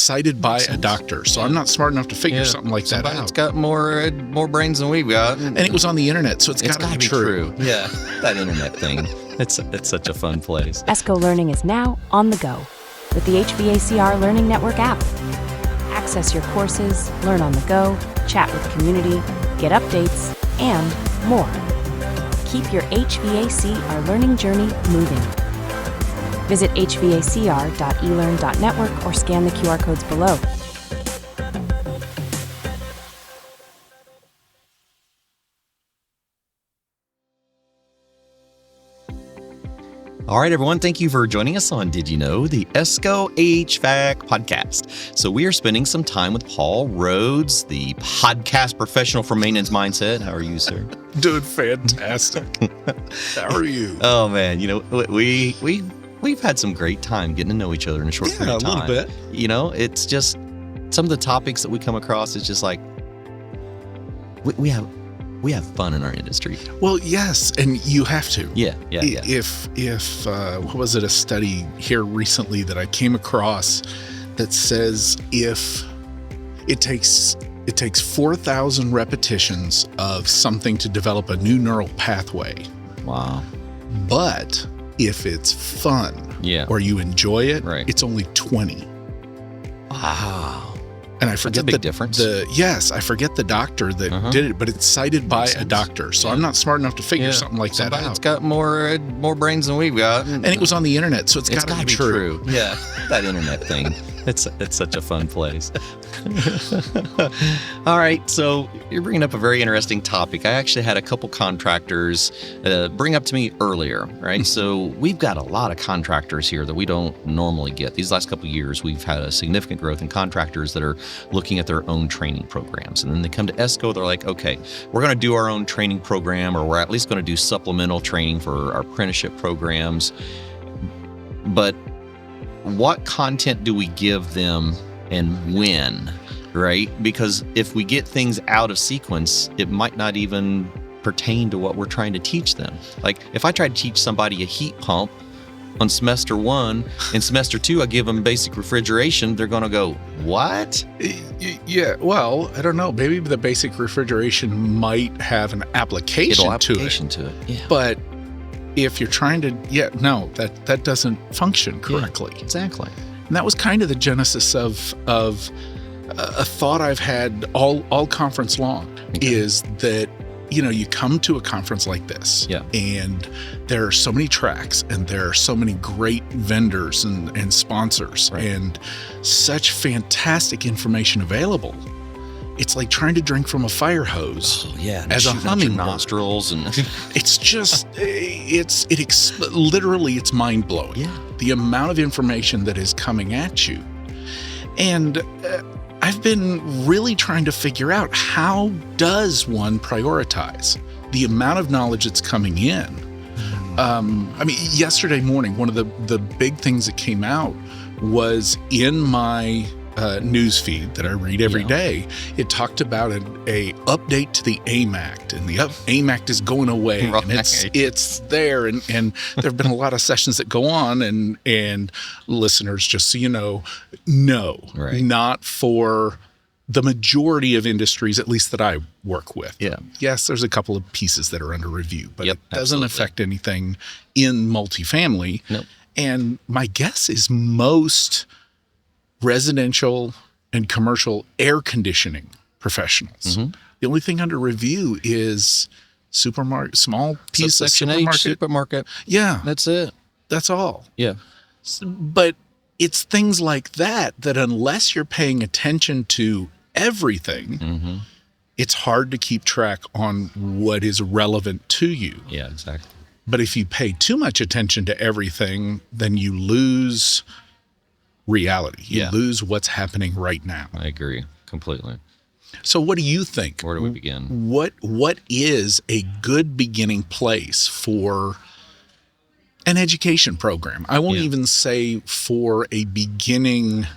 cited by a doctor. So I'm not smart enough to figure something like that out. It's got more brains than we've got. And it was on the internet, so it's got to be true. Yeah, that internet thing. It's such a fun place. ESCO Learning is now on the go with the HVACR Learning Network app. Access your courses, learn on the go, chat with the community, get updates, and more. Keep your HVACR learning journey moving. Visit hvacr.elearn.network or scan the QR codes below. All right, everyone, thank you for joining us on Did You Know, the ESCO HVAC podcast. So we are spending some time with Paul Rhodes, the podcast professional for Maintenance Mindset. How are you, sir? Doing fantastic. How are you? Oh, man, we've had some great time getting to know each other in a short period of time. A little bit. It's just some of the topics that we come across is just like we have fun in our industry. Well, yes, and you have to. Yeah. If what was it, a study here recently that I came across that says if it takes 4,000 repetitions of something to develop a new neural pathway. Wow. But if it's fun or you enjoy it, it's only 20. Wow. And I forget That's a big difference. I forget the doctor that did it, but it's cited by a doctor. So I'm not smart enough to figure something like that out. It's got more brains than we've got. And it was on the internet, so it's got to be true. Yeah, that internet thing. It's such a fun place. All right, so you're bringing up a very interesting topic. I actually had a couple contractors bring up to me earlier, right? So we've got a lot of contractors here that we don't normally get. These last couple of years, we've had a significant growth in contractors that are looking at their own training programs. And then they come to ESCO, they're like, okay, we're going to do our own training program, or we're at least going to do supplemental training for our apprenticeship programs. But what content do we give them and when, right? Because if we get things out of sequence, it might not even pertain to what we're trying to teach them. Like if I try to teach somebody a heat pump on semester 1, in semester 2, I give them basic refrigeration, they're going to go, what? Yeah, well, I don't know. Maybe the basic refrigeration might have an application to it. Yeah. But if you're trying to, that doesn't function correctly. Yeah, exactly. And that was kind of the genesis of a thought I've had all conference long, is that, you come to a conference like this and there are so many tracks and there are so many great vendors and sponsors and such fantastic information available. It's like trying to drink from a fire hose as a hummingbird. Nostrils and it's just literally it's mind blowing. Yeah. The amount of information that is coming at you, and I've been really trying to figure out, how does one prioritize the amount of knowledge that's coming in? Yesterday morning, one of the big things that came out was in my news feed that I read every day. It talked about a update to the AIM Act, and the AIM Act is going away, and it's there, and there have been a lot of sessions that go on, and listeners, just so you know, not for the majority of industries, at least that I work with. Yeah. Yes, there's a couple of pieces that are under review, but it doesn't affect anything in multifamily. Nope. And my guess is most residential and commercial air conditioning professionals. Mm-hmm. The only thing under review is supermarket, small piece of supermarket. Yeah. That's it. That's all. Yeah. But it's things like that unless you're paying attention to everything, it's hard to keep track on what is relevant to you. Yeah, exactly. But if you pay too much attention to everything, then you lose reality. You lose what's happening right now. I agree completely. So what do you think? Where do we begin? What is a good beginning place for an education program? I won't even say for a beginning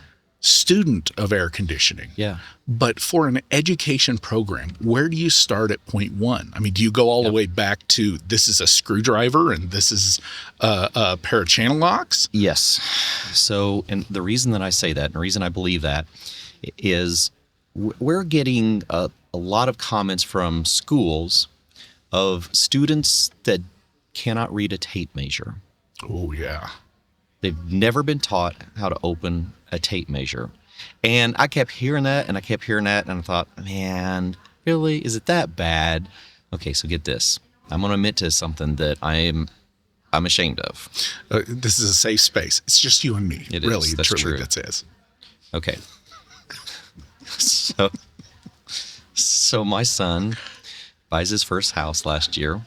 student of air conditioning. Yeah. But for an education program, where do you start at point one? I mean, do you go all the way back to this is a screwdriver and this is a pair of channel locks? Yes. So, and the reason that I say that, and the reason I believe that, is we're getting a lot of comments from schools of students that cannot read a tape measure. Oh, yeah. They've never been taught how to open a tape measure. And I kept hearing that, and I thought, man, really? Is it that bad? Okay, so get this. I'm going to admit to something that I'm ashamed of. This is a safe space. It's just you and me. It is. Really, That's truly, true. That's it. Okay. So my son buys his first house last year,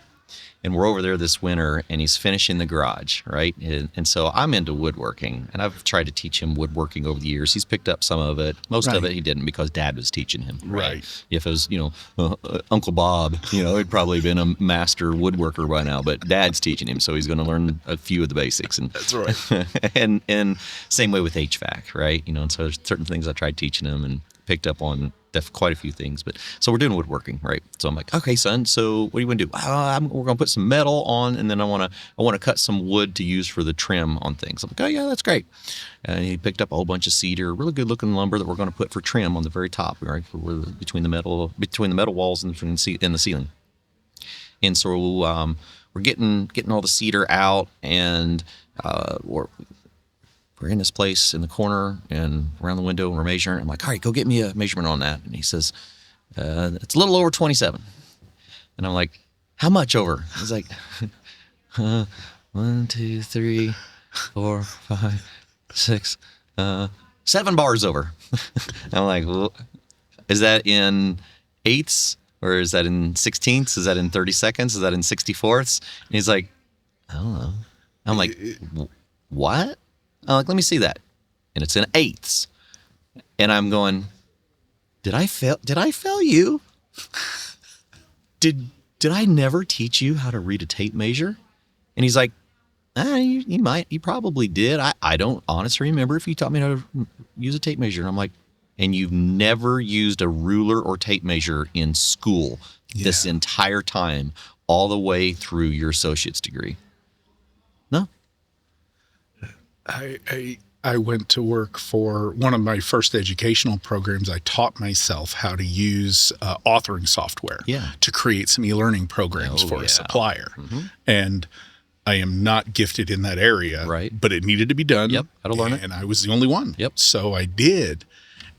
and we're over there this winter, and he's finishing the garage, right? And so I'm into woodworking, and I've tried to teach him woodworking over the years. He's picked up some of it. Most of it he didn't, because Dad was teaching him. Right. If it was, Uncle Bob, he'd probably been a master woodworker by now, but Dad's teaching him, so he's going to learn a few of the basics. And That's right. and same way with HVAC, right? And so there's certain things I tried teaching him and picked up on quite a few things. But so we're doing woodworking, right? So I'm like, okay, son, so what do you want to do? We're going to put some metal on, and then I want to cut some wood to use for the trim on things. I'm like, oh yeah, that's great. And he picked up a whole bunch of cedar, really good looking lumber that we're going to put for trim on the very top, right? Between the metal walls and the ceiling. And so we're getting all the cedar out, and we're in this place in the corner and around the window, and we're measuring. I'm like, all right, go get me a measurement on that. And he says, it's a little over 27. And I'm like, how much over? He's like, 1, 2, 3, 4, 5, 6, 7 bars over. I'm like, well, is that in eighths, or is that in 16ths? Is that in 32nds? Is that in 64ths? And he's like, I don't know. I'm like, what? I'm like, let me see that. And it's in eighths. And I'm going, did I fail you? Did I never teach you how to read a tape measure? And he's like, you probably did. I don't honestly remember if you taught me how to use a tape measure. And I'm like, and you've never used a ruler or tape measure in school this entire time, all the way through your associate's degree? No. I went to work for one of my first educational programs. I taught myself how to use authoring software to create some e-learning programs for a supplier. Mm-hmm. And I am not gifted in that area, right? But it needed to be done. Yep, how to learn it. And I was the only one. Yep. So I did.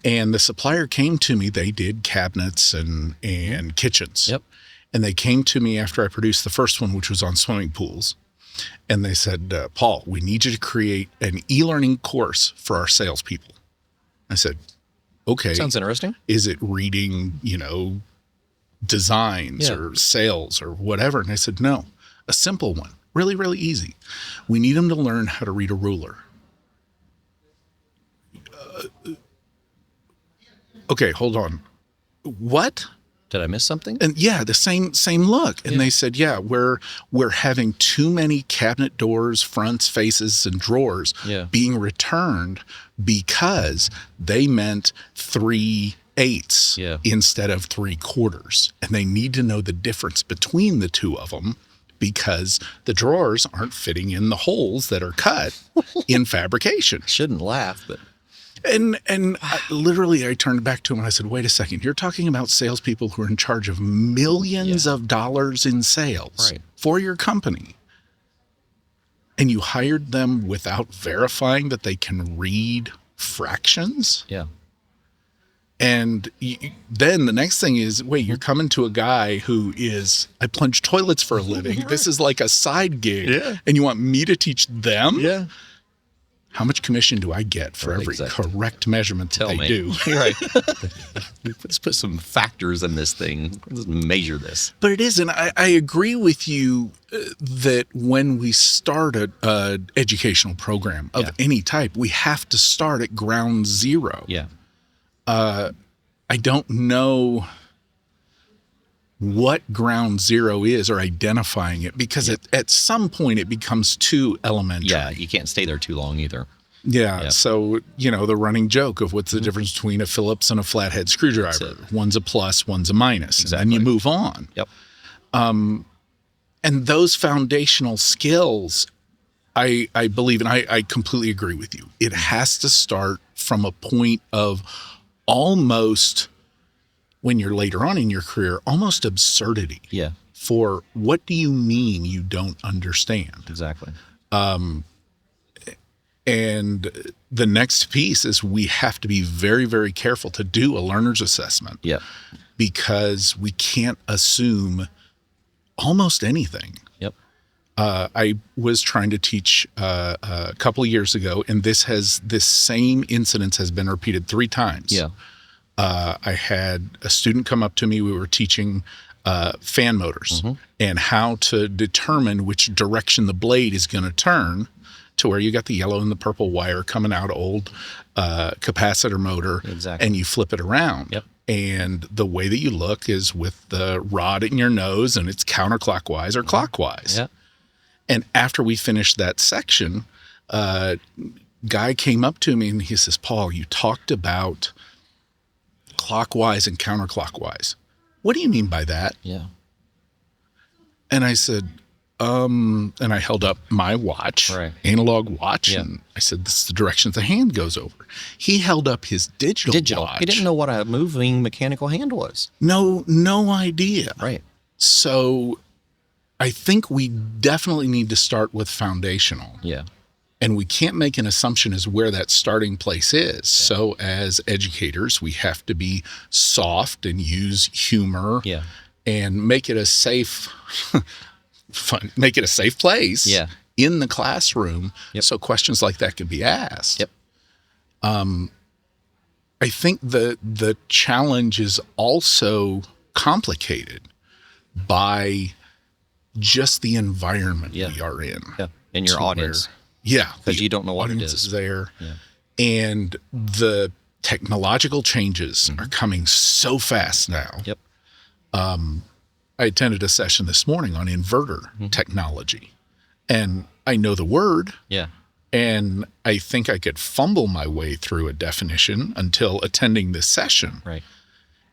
And the supplier came to me. They did cabinets and kitchens. Yep. And they came to me after I produced the first one, which was on swimming pools. And they said, Paul, we need you to create an e-learning course for our salespeople. I said, okay. Sounds interesting. Is it reading, designs or sales or whatever? And I said, no, a simple one. Really, really easy. We need them to learn how to read a ruler. Okay, hold on. What? Did I miss something? And the same look. And they said, we're having too many cabinet doors, fronts, faces, and drawers being returned because they meant 3/8 instead of 3/4. And they need to know the difference between the two of them, because the drawers aren't fitting in the holes that are cut in fabrication. Shouldn't laugh, but... And I turned back to him and I said, wait a second, you're talking about salespeople who are in charge of millions of dollars in sales for your company. And you hired them without verifying that they can read fractions? Yeah. And then the next thing is, wait, you're coming to a guy who I plunge toilets for a living. This is like a side gig. Yeah. And you want me to teach them? Yeah. How much commission do I get for every correct measurement that they do? Right. Let's put some factors in this thing. Let's measure this. But it is, and I agree with you that when we start an educational program of any type, we have to start at ground zero. Yeah. I don't know what ground zero is or identifying it, because at some point it becomes too elementary. Yeah, you can't stay there too long either. Yeah. Yep. So, the running joke of what's the difference between a Phillips and a flathead screwdriver? One's a plus, one's a minus. Exactly. And then you move on. Yep. And those foundational skills, I believe, and I completely agree with you. It has to start from a point of almost, when you're later on in your career, almost absurdity. Yeah. For what do you mean you don't understand? Exactly. And the next piece is we have to be very, very careful to do a learner's assessment. Yep. Because we can't assume almost anything. Yep. I was trying to teach a couple of years ago, and this same incident has been repeated 3 times. Yeah. I had a student come up to me. We were teaching fan motors and how to determine which direction the blade is going to turn, to where you got the yellow and the purple wire coming out of old capacitor motor. Exactly. And you flip it around. Yep. And the way that you look is with the rod in your nose, and it's counterclockwise or clockwise. Yeah. And after we finished that section, guy came up to me and he says, "Paul, you talked about clockwise and counterclockwise. What do you mean by that?" Yeah. And I said, and I held up my watch, Right. analog watch, Yeah. and I said, "This is the direction the hand goes over." He held up his digital watch. He didn't know what a moving mechanical hand was. No idea. Right. So I think we definitely need to start with foundational. Yeah. And we can't make an assumption as where that starting place is. Yeah. So as educators, we have to be soft and use humor. Yeah. And make it a safe make it a safe place. Yeah. In the classroom. Yep. So questions like that can be asked. Yep. I think the challenge is also complicated by just the environment we are in. Yeah. And your audience. Because you don't know what it is. There. Yeah. And the technological changes are coming so fast now. Yep. I attended a session this morning on inverter technology, and I know the word. Yeah. And I think I could fumble my way through a definition until attending this session. Right.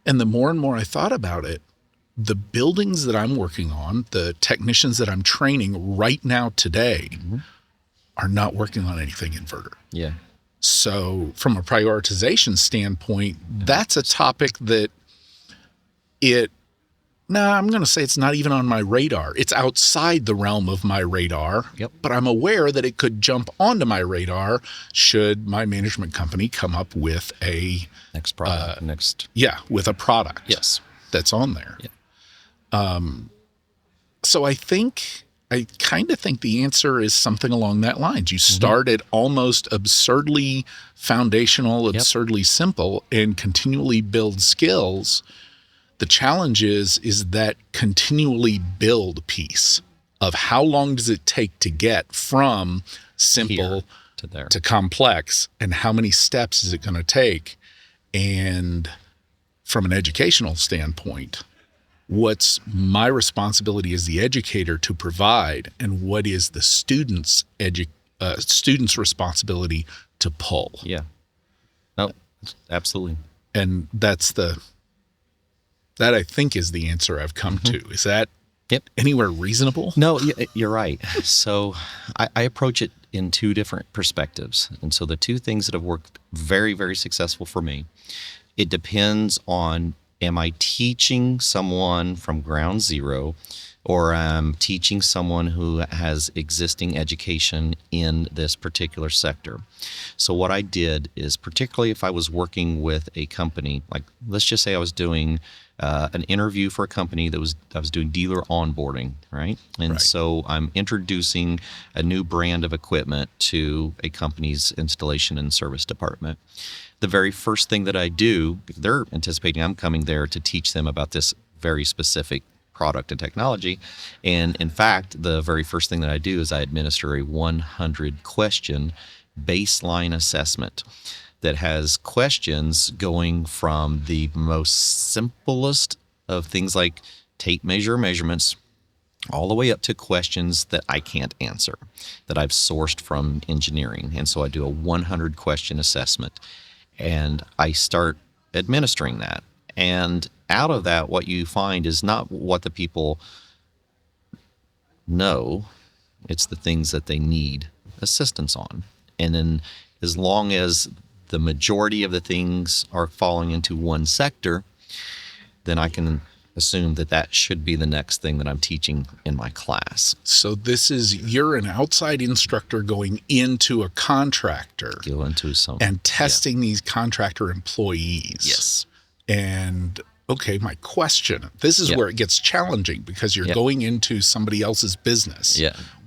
And the more and more I thought about it, the buildings that I'm working on, the technicians that I'm training right now today are not working on anything inverter. Yeah. So from a prioritization standpoint, that's a topic that I'm going to say it's not even on my radar. It's outside the realm of my radar. Yep. But I'm aware that it could jump onto my radar should my management company come up with a Next product. with a product. Yes. That's on there. Yeah. So I kind of think the answer is something along that lines. You start at almost absurdly foundational, absurdly simple, and continually build skills. The challenge is that continually build piece of how long does it take to get from simple to there to complex, and how many steps is it going to take? And from an educational standpoint, what's my responsibility as the educator to provide, and what is the student's responsibility to pull? Yeah. No, absolutely. And that I think is the answer I've come to. Is that anywhere reasonable? No, you're right. So I approach it in 2 different perspectives. And so the 2 things that have worked very, very successful for me, it depends on, am I teaching someone from ground zero, or I'm teaching someone who has existing education in this particular sector? So what I did is, particularly if I was working with a company, like let's just say I was doing an interview for a company I was doing dealer onboarding, right? And so I'm introducing a new brand of equipment to a company's installation and service department. The very first thing that I do, if they're anticipating I'm coming there to teach them about this very specific product and technology, and in fact, the very first thing that I do is I administer a 100-question baseline assessment that has questions going from the most simplest of things like tape measure measurements all the way up to questions that I can't answer, that I've sourced from engineering. And so I do a 100 question assessment, and I start administering that. And out of that, what you find is not what the people know, it's the things that they need assistance on. And then as long as the majority of the things are falling into one sector, then I can assume that that should be the next thing that I'm teaching in my class. So you're an outside instructor going into a contractor. Go into some. And testing these contractor employees. Yes. And okay, my question, this is where it gets challenging because you're going into somebody else's business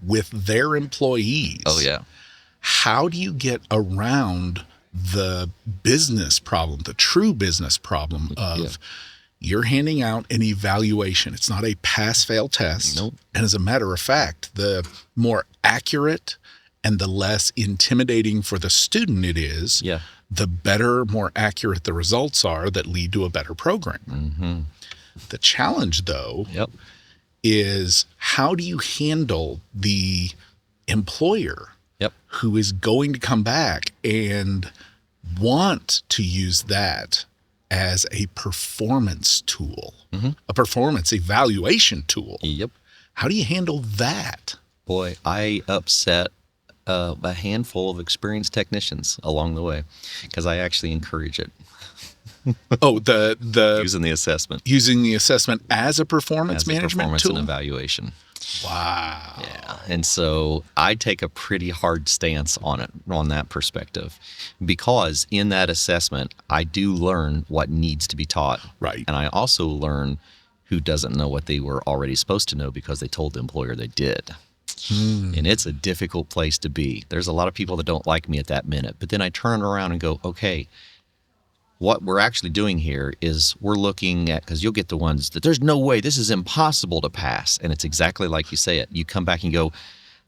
with their employees. Oh, yeah. How do you get around the business problem, the true business problem of you're handing out an evaluation? It's not a pass-fail test. Nope. And as a matter of fact, the more accurate and the less intimidating for the student it is, the better, more accurate the results are that lead to a better program. Mm-hmm. The challenge, though, is how do you handle the employer who is going to come back and want to use that as a performance tool, a performance evaluation tool? Yep. How do you handle that? Boy, I upset a handful of experienced technicians along the way because I actually encourage it. Using the assessment as a performance management tool? And evaluation. Wow. Yeah. And so I take a pretty hard stance on it, on that perspective, because in that assessment, I do learn what needs to be taught. Right. And I also learn who doesn't know what they were already supposed to know because they told the employer they did. And it's a difficult place to be. There's a lot of people that don't like me at that minute, but then I turn around and go, okay, what we're actually doing here is we're looking at, because you'll get the ones that there's no way, this is impossible to pass. And it's exactly like you say it. You come back and go,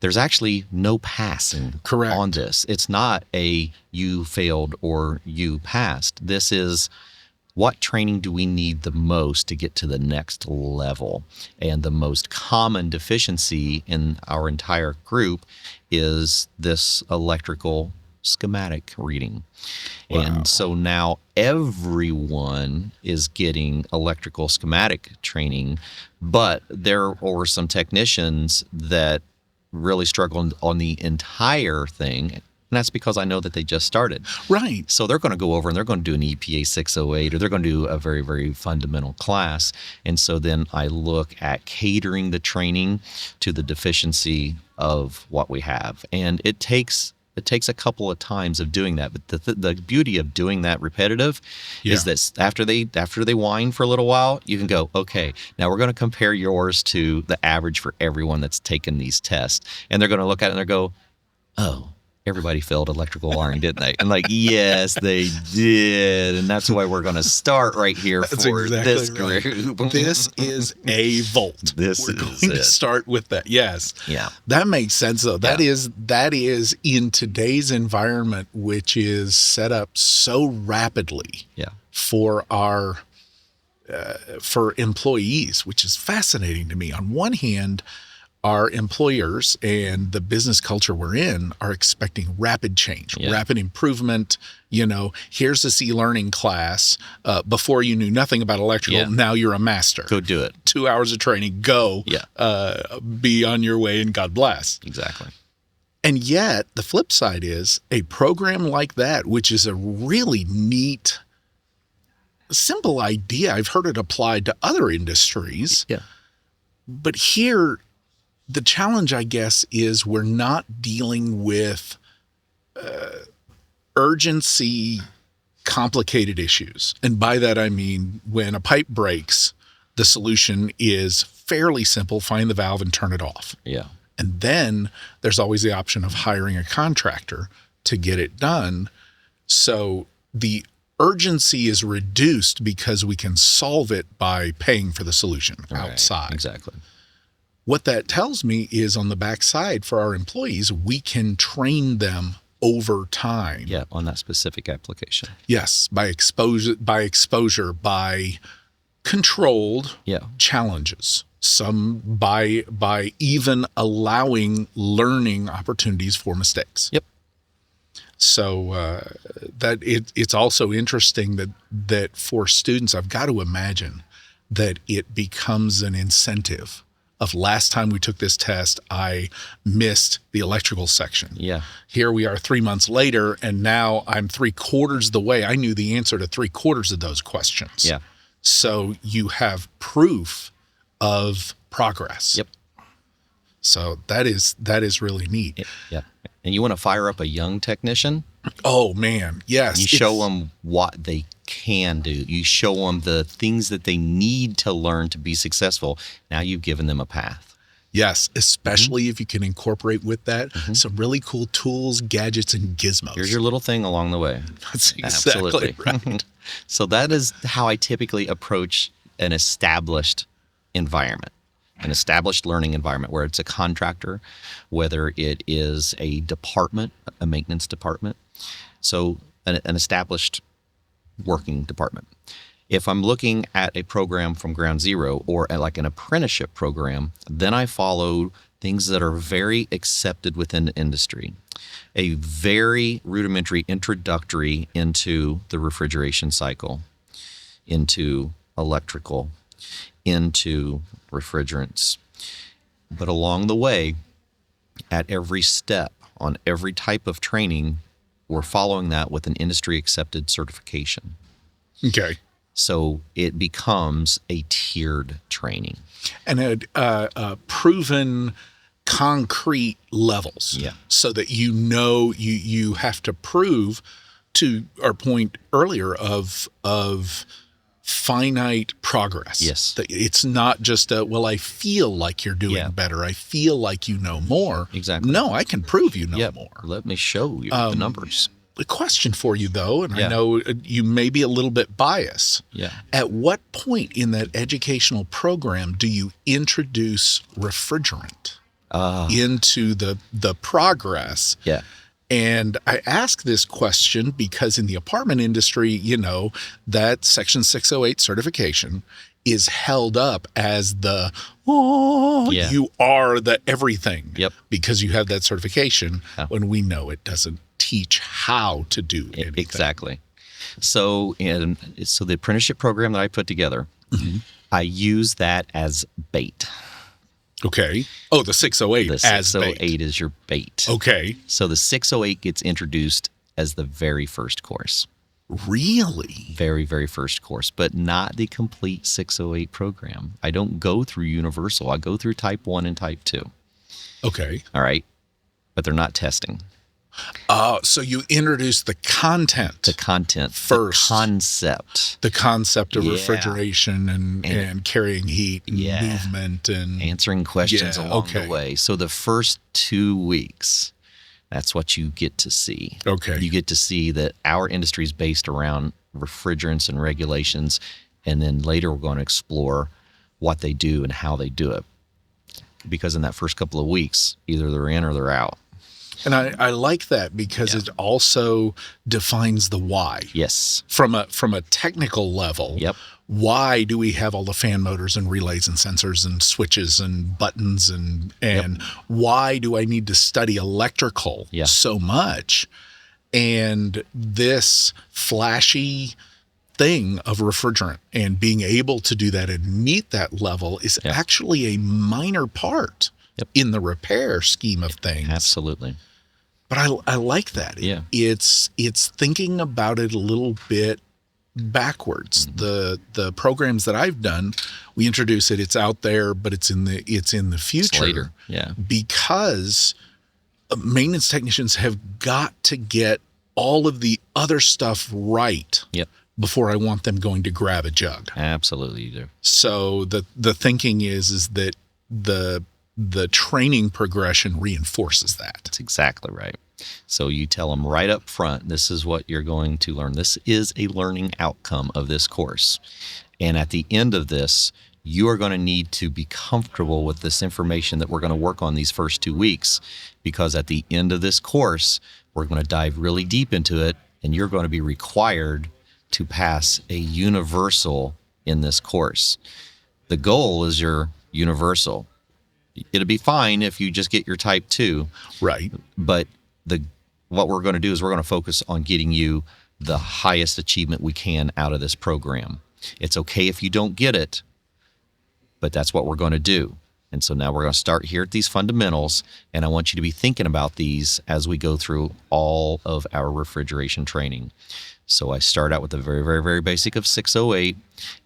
there's actually no passing on this. It's not a you failed or you passed. This is what training do we need the most to get to the next level? And the most common deficiency in our entire group is this electrical schematic reading. Wow. And so now everyone is getting electrical schematic training, but there are some technicians that really struggle on the entire thing. And that's because I know that they just started. Right. So they're going to go over and they're going to do an EPA 608, or they're going to do a very, very fundamental class. And so then I look at catering the training to the deficiency of what we have. And it takes a couple of times of doing that. But the beauty of doing that repetitive is that after they whine for a little while, you can go, okay, now we're going to compare yours to the average for everyone that's taken these tests. And they're going to look at it and they're go, oh, everybody failed electrical wiring, didn't they? And like, yes, they did. And that's why we're going to start right here this group. This is a volt. We're going to start with that. Yes. Yeah. That makes sense, though. That is in today's environment, which is set up so rapidly for our for employees, which is fascinating to me. On one hand, our employers and the business culture we're in are expecting rapid change, rapid improvement. You know, here's this e-learning class. Before you knew nothing about electrical, now you're a master. Go do it. 2 hours of training, go. Be on your way and God bless. Exactly. And yet the flip side is a program like that, which is a really neat, simple idea. I've heard it applied to other industries. Yeah. But here, the challenge, I guess, is we're not dealing with urgency, complicated issues. And by that, I mean, when a pipe breaks, the solution is fairly simple. Find the valve and turn it off. Yeah. And then there's always the option of hiring a contractor to get it done. So the urgency is reduced because we can solve it by paying for the solution outside. Exactly. What that tells me is on the backside for our employees, we can train them over time. Yeah, on that specific application. Yes, by exposure, by controlled challenges. some by even allowing learning opportunities for mistakes. Yep. So it's also interesting that for students, I've got to imagine that it becomes an incentive of last time we took this test, I missed the electrical section. Yeah. Here we are 3 months later, and now I'm 3/4 the way. I knew the answer to 3/4 of those questions. Yeah. So you have proof of progress. Yep. So that is really neat. Yeah. And you want to fire up a young technician? Oh man, yes. You show them what they can do. You show them the things that they need to learn to be successful. Now you've given them a path. Yes, especially if you can incorporate with that some really cool tools, gadgets, and gizmos. Here's your little thing along the way. That's exactly Absolutely. right. So that is how I typically approach an established environment, an established learning environment, where it's a contractor, whether it is a department, a maintenance department. So an established working department. If I'm looking at a program from ground zero, or at like an apprenticeship program, then I follow things that are very accepted within the industry. A very rudimentary introductory into the refrigeration cycle, into electrical, into refrigerants. But along the way, at every step, on every type of training, we're following that with an industry accepted certification. Okay. So it becomes a tiered training. And proven concrete levels. Yeah. So that you have to prove, to our point earlier of finite progress. Yes. That it's not just I feel like you're doing better. I feel like you know more. Exactly. No, I can prove you know more. Let me show you the numbers. A question for you, though, and I know you may be a little bit biased. Yeah. At what point in that educational program do you introduce refrigerant into the progress? Yeah. And I ask this question because in the apartment industry, that Section 608 certification is held up as you are the everything. Yep. Because you have that certification when we know it doesn't teach how to do anything. Exactly. So the apprenticeship program that I put together, I use that as bait. Okay. Oh, the 608 The as 608 bait. is your bait. Okay. So the 608 gets introduced as the very first course. Really? Very, very first course, but not the complete 608 program. I don't go through Universal. I go through Type 1 and Type 2. Okay. All right. But they're not testing. So you introduce the content. The content first. The concept of refrigeration and carrying heat and movement and answering questions along the way. So the first 2 weeks, that's what you get to see. Okay. You get to see that our industry is based around refrigerants and regulations, and then later we're going to explore what they do and how they do it. Because in that first couple of weeks, either they're in or they're out. And I like that because it also defines the why. Yes. From a technical level. Yep. Why do we have all the fan motors and relays and sensors and switches and buttons and why do I need to study electrical so much? And this flashy thing of refrigerant and being able to do that and meet that level is actually a minor part in the repair scheme of things. Absolutely. But I like that. Yeah. It's thinking about it a little bit backwards. Mm-hmm. The programs that I've done, we introduce it, it's out there, but it's in the future. It's later. Yeah. Because maintenance technicians have got to get all of the other stuff right. Yep. Before I want them going to grab a jug. Absolutely, you do. So the thinking is that the training progression reinforces that. That's exactly right. So you tell them right up front, this is what you're going to learn. This is a learning outcome of this course. And at the end of this, you are going to need to be comfortable with this information that we're going to work on these first 2 weeks, because at the end of this course, we're going to dive really deep into it, and you're going to be required to pass a universal in this course. The goal is your universal. It'll be fine if you just get your type 2. Right. But what we're going to do is we're going to focus on getting you the highest achievement we can out of this program. It's okay if you don't get it, but that's what we're going to do. And so now we're going to start here at these fundamentals, and I want you to be thinking about these as we go through all of our refrigeration training. So I start out with the very, very, very basic of 608.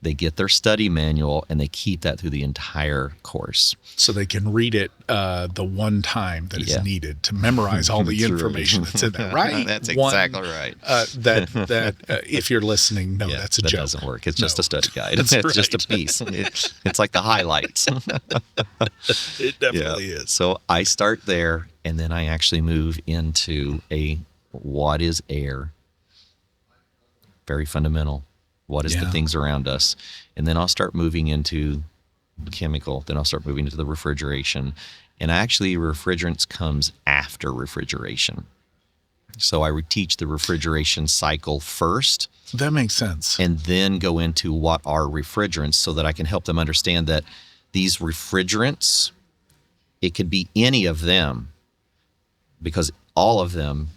They get their study manual, and they keep that through the entire course. So they can read it the one time that is needed to memorize all the information that's in there, right? That's exactly right. If you're listening, no, that's a joke. That doesn't work. It's just a study guide. It's just a piece. It's like the highlights. It definitely is. So I start there, and then I actually move into what is air? Very fundamental. What is the things around us? And then I'll start moving into the chemical. Then I'll start moving into the refrigeration. And actually, refrigerants comes after refrigeration. So I would teach the refrigeration cycle first. That makes sense. And then go into what are refrigerants so that I can help them understand that these refrigerants, it could be any of them, because all of them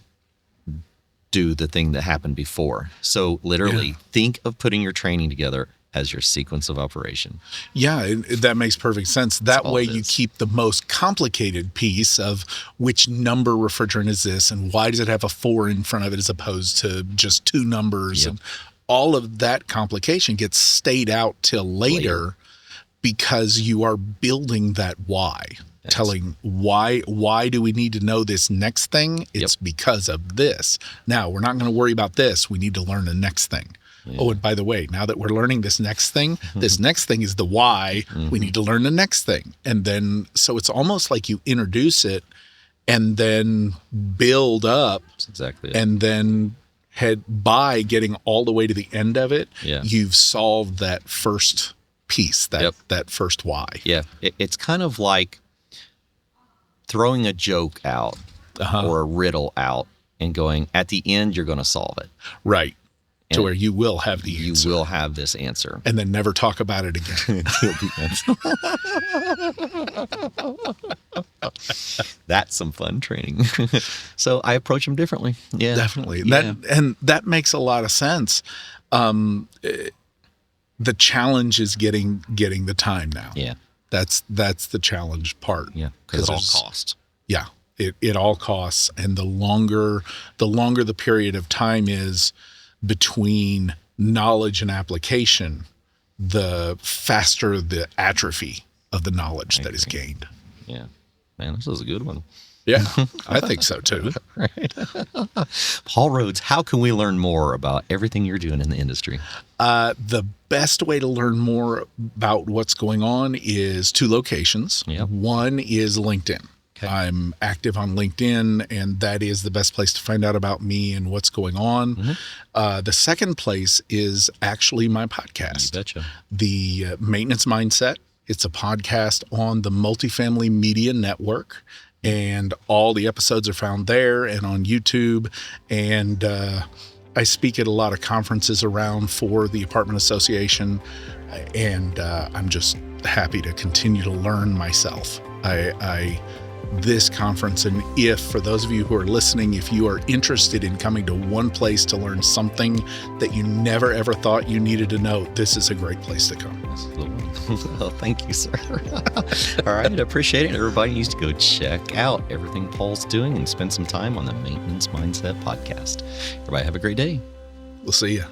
do the thing that happened before. So literally think of putting your training together as your sequence of operation. Yeah, that makes perfect sense. That way you keep the most complicated piece of which number refrigerant is this and why does it have a 4 in front of it as opposed to just 2 numbers. And all of that complication gets stayed out till later because you are building that why. Telling why do we need to know this next thing? It's because of this. Now, we're not going to worry about this. We need to learn the next thing. Oh, and by the way, now that we're learning this next thing is the why. We need to learn the next thing. And then, so it's almost like you introduce it and then build up. That's exactly it. And then by getting all the way to the end of it, you've solved that first piece, that first why. Yeah, it's kind of like throwing a joke out or a riddle out and going, at the end, you're going to solve it. Right. To where you will have the answer. You will have this answer. And then never talk about it again. That's some fun training. So I approach them differently. Yeah. Definitely. That makes a lot of sense. The challenge is getting the time now. Yeah. That's the challenge part. Yeah, because it all costs. Yeah, it all costs, and the longer the period of time is between knowledge and application, the faster the atrophy of the knowledge that is gained. Yeah, man, this was a good one. Yeah, I think so too. Right. Paul Rhodes, how can we learn more about everything you're doing in the industry? The best way to learn more about what's going on is 2 locations. Yep. One is LinkedIn. Okay. I'm active on LinkedIn, and that is the best place to find out about me and what's going on. Mm-hmm. The second place is actually my podcast. You betcha. The Maintenance Mindset. It's a podcast on the Multifamily Media Network. And all the episodes are found there and on YouTube. And I speak at a lot of conferences around for the apartment association. And I'm just happy to continue to learn myself. This conference, and for those of you who are listening, if you are interested in coming to one place to learn something that you never ever thought you needed to know, this is a great place to come. Well, thank you, sir. All right, I appreciate it. Everybody needs to go check out everything Paul's doing and spend some time on the Maintenance Mindset podcast. Everybody have a great day. We'll see you.